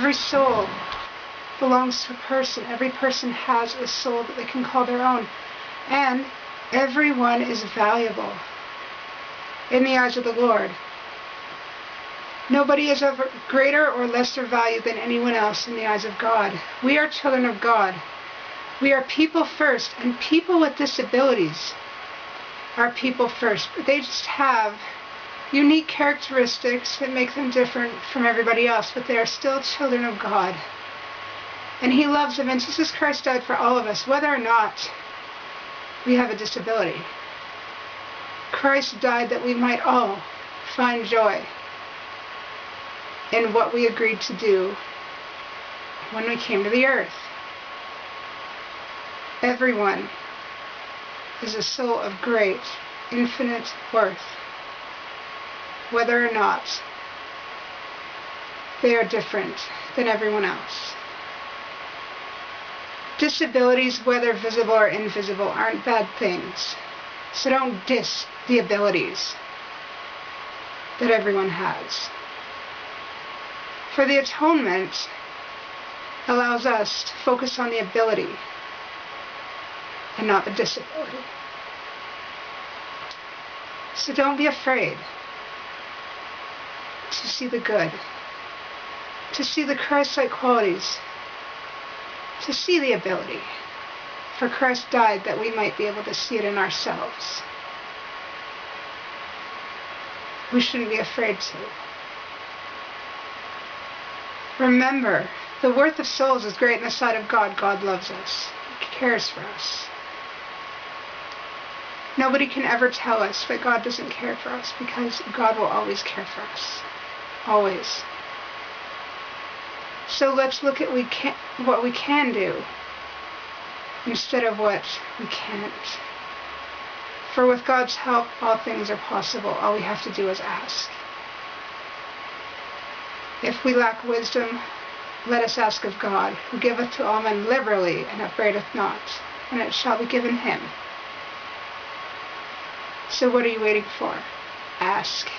Every soul belongs to a person. Every person has a soul that they can call their own. And everyone is valuable in the eyes of the Lord. Nobody is of greater or lesser value than anyone else in the eyes of God. We are children of God. We are people first, and people with disabilities are people first. But they just have unique characteristics that make them different from everybody else, but they are still children of God. And He loves them, and Jesus Christ died for all of us, whether or not we have a disability. Christ died that we might all find joy in what we agreed to do when we came to the earth. Everyone is a soul of great, infinite worth, whether or not they are different than everyone else. Disabilities, whether visible or invisible, aren't bad things. So don't diss the abilities that everyone has. For the atonement allows us to focus on the ability and not the disability. So don't be afraid to see the good, to see the Christ-like qualities, to see the ability. For Christ died that we might be able to see it in ourselves. We shouldn't be afraid to. Remember, the worth of souls is great in the sight of God. God loves us. He cares for us. Nobody can ever tell us that God doesn't care for us, because God will always care for us. Always. So let's look at what we can do instead of what we can't. For with God's help, all things are possible. All we have to do is ask. If we lack wisdom, let us ask of God, who giveth to all men liberally, and upbraideth not, and it shall be given him. So what are you waiting for? Ask.